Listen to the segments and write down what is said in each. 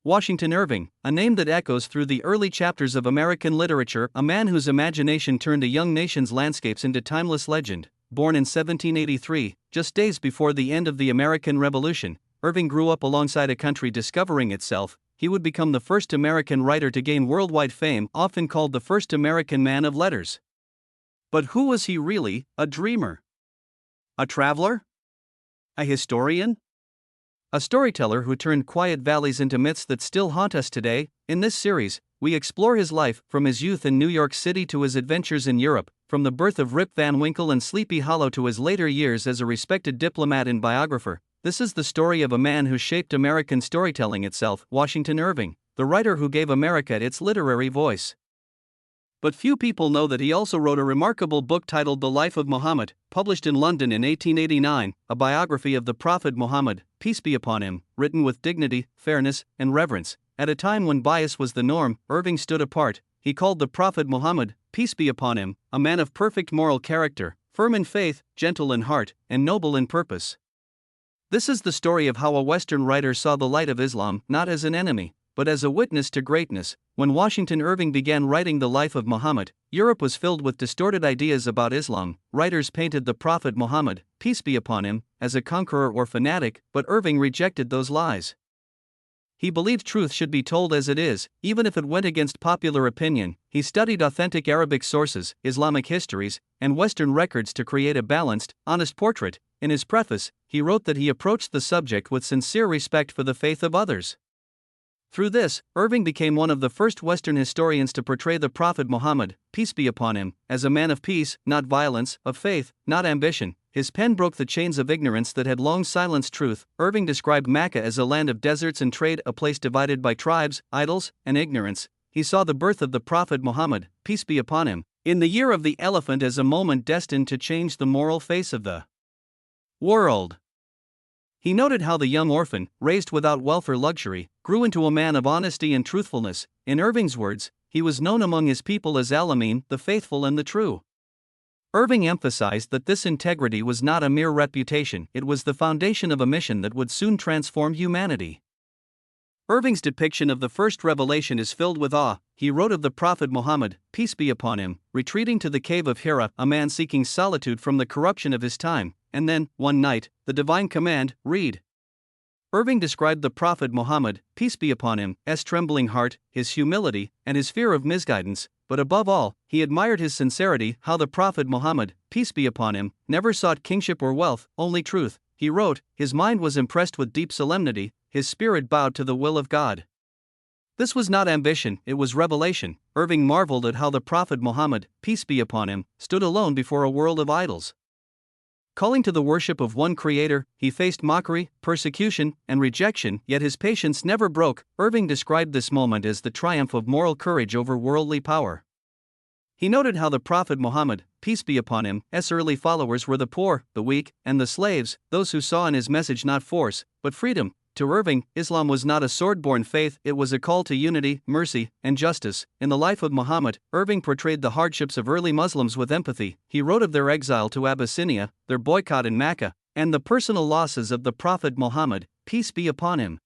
Washington Irving, a name that echoes through the early chapters of American literature, a man whose imagination turned a young nation's landscapes into timeless legend. Born in 1783, just days before the end of the American Revolution, Irving grew up alongside a country discovering itself. He would become the first American writer to gain worldwide fame, often called the first American man of letters. But who was he really? A dreamer? A traveler? A historian? A storyteller who turned quiet valleys into myths that still haunt us today. In this series, we explore his life, from his youth in New York City to his adventures in Europe, from the birth of Rip Van Winkle and Sleepy Hollow to his later years as a respected diplomat and biographer. This is the story of a man who shaped American storytelling itself, Washington Irving, the writer who gave America its literary voice. But few people know that he also wrote a remarkable book titled The Life of Muhammad, published in London in 1889, a biography of the Prophet Muhammad, peace be upon him, written with dignity, fairness, and reverence. At a time when bias was the norm, Irving stood apart. He called the Prophet Muhammad, peace be upon him, a man of perfect moral character, firm in faith, gentle in heart, and noble in purpose. This is the story of how a Western writer saw the light of Islam, not as an enemy, but as a witness to greatness. When Washington Irving began writing The Life of Muhammad, Europe was filled with distorted ideas about Islam. Writers painted the Prophet Muhammad, peace be upon him, as a conqueror or fanatic, but Irving rejected those lies. He believed truth should be told as it is, even if it went against popular opinion. He studied authentic Arabic sources, Islamic histories, and Western records to create a balanced, honest portrait. In his preface, he wrote that he approached the subject with sincere respect for the faith of others. Through this, Irving became one of the first Western historians to portray the Prophet Muhammad, peace be upon him, as a man of peace, not violence, of faith, not ambition. His pen broke the chains of ignorance that had long silenced truth. Irving described Mecca as a land of deserts and trade, a place divided by tribes, idols, and ignorance. He saw the birth of the Prophet Muhammad, peace be upon him, in the year of the elephant as a moment destined to change the moral face of the world. He noted how the young orphan, raised without wealth or luxury, grew into a man of honesty and truthfulness. In Irving's words, he was known among his people as Al-Amin, the faithful and the true. Irving emphasized that this integrity was not a mere reputation, it was the foundation of a mission that would soon transform humanity. Irving's depiction of the first revelation is filled with awe. He wrote of the Prophet Muhammad, peace be upon him, retreating to the cave of Hira, a man seeking solitude from the corruption of his time, and then, one night, the divine command, read. Irving described the Prophet Muhammad, peace be upon him, as trembling heart, his humility, and his fear of misguidance, but above all, he admired his sincerity. How the Prophet Muhammad, peace be upon him, never sought kingship or wealth, only truth. He wrote, his mind was impressed with deep solemnity, his spirit bowed to the will of God. This was not ambition, it was revelation. Irving marveled at how the Prophet Muhammad, peace be upon him, stood alone before a world of idols. Calling to the worship of one Creator, he faced mockery, persecution, and rejection, yet his patience never broke. Irving described this moment as the triumph of moral courage over worldly power. He noted how the Prophet Muhammad, peace be upon him, early followers were the poor, the weak, and the slaves, those who saw in his message not force, but freedom. To Irving, Islam was not a sword-borne faith, it was a call to unity, mercy, and justice. In The Life of Muhammad, Irving portrayed the hardships of early Muslims with empathy. He wrote of their exile to Abyssinia, their boycott in Mecca, and the personal losses of the Prophet Muhammad, peace be upon him.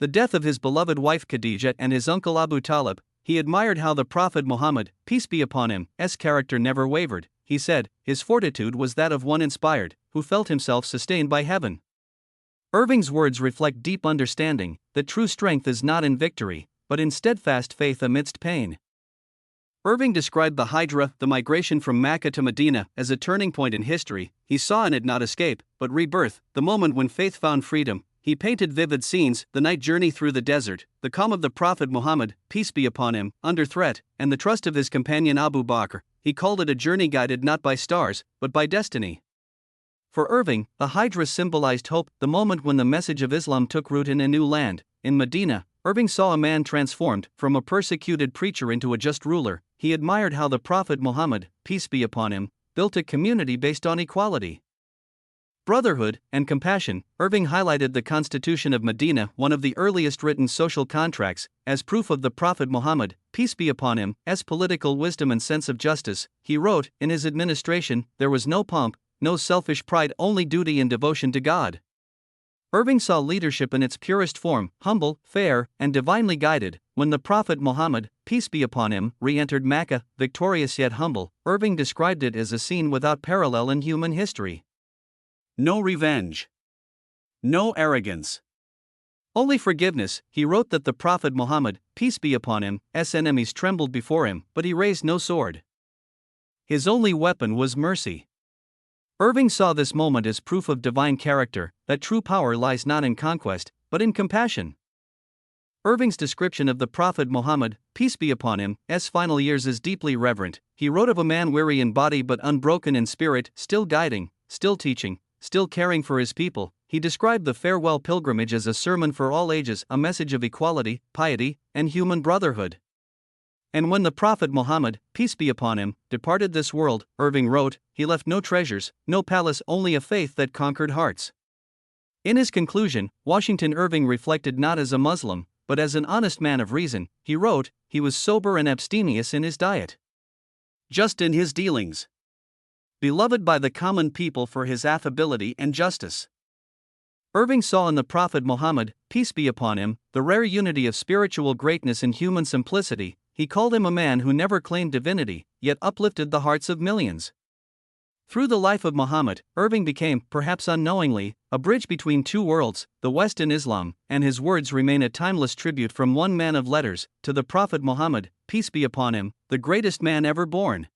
The death of his beloved wife Khadijah and his uncle Abu Talib. He admired how the Prophet Muhammad, peace be upon him, character never wavered. He said, his fortitude was that of one inspired, who felt himself sustained by heaven. Irving's words reflect deep understanding, that true strength is not in victory, but in steadfast faith amidst pain. Irving described the Hijra, the migration from Mecca to Medina, as a turning point in history. He saw in it not escape, but rebirth, the moment when faith found freedom. He painted vivid scenes, the night journey through the desert, the calm of the Prophet Muhammad, peace be upon him, under threat, and the trust of his companion Abu Bakr. He called it a journey guided not by stars, but by destiny. For Irving, the Hijra symbolized hope, the moment when the message of Islam took root in a new land. In Medina, Irving saw a man transformed from a persecuted preacher into a just ruler. He admired how the Prophet Muhammad, peace be upon him, built a community based on equality, brotherhood, and compassion. Irving highlighted the Constitution of Medina, one of the earliest written social contracts, as proof of the Prophet Muhammad, peace be upon him, political wisdom and sense of justice. He wrote, in his administration, there was no pomp, no selfish pride, only duty and devotion to God. Irving saw leadership in its purest form, humble, fair, and divinely guided. When the Prophet Muhammad, peace be upon him, re-entered Mecca, victorious yet humble, Irving described it as a scene without parallel in human history. No revenge. No arrogance. Only forgiveness. He wrote that the Prophet Muhammad, peace be upon him, enemies trembled before him, but he raised no sword. His only weapon was mercy. Irving saw this moment as proof of divine character, that true power lies not in conquest, but in compassion. Irving's description of the Prophet Muhammad, peace be upon him, final years is deeply reverent. He wrote of a man weary in body but unbroken in spirit, still guiding, still teaching, still caring for his people. He described the farewell pilgrimage as a sermon for all ages, a message of equality, piety, and human brotherhood. And when the Prophet Muhammad, peace be upon him, departed this world, Irving wrote, he left no treasures, no palace, only a faith that conquered hearts. In his conclusion, Washington Irving reflected not as a Muslim, but as an honest man of reason. He wrote, he was sober and abstemious in his diet, just in his dealings. Beloved by the common people for his affability and justice. Irving saw in the Prophet Muhammad, peace be upon him, the rare unity of spiritual greatness and human simplicity. He called him a man who never claimed divinity, yet uplifted the hearts of millions. Through the life of Muhammad, Irving became, perhaps unknowingly, a bridge between two worlds, the West and Islam, and his words remain a timeless tribute from one man of letters to the Prophet Muhammad, peace be upon him, the greatest man ever born.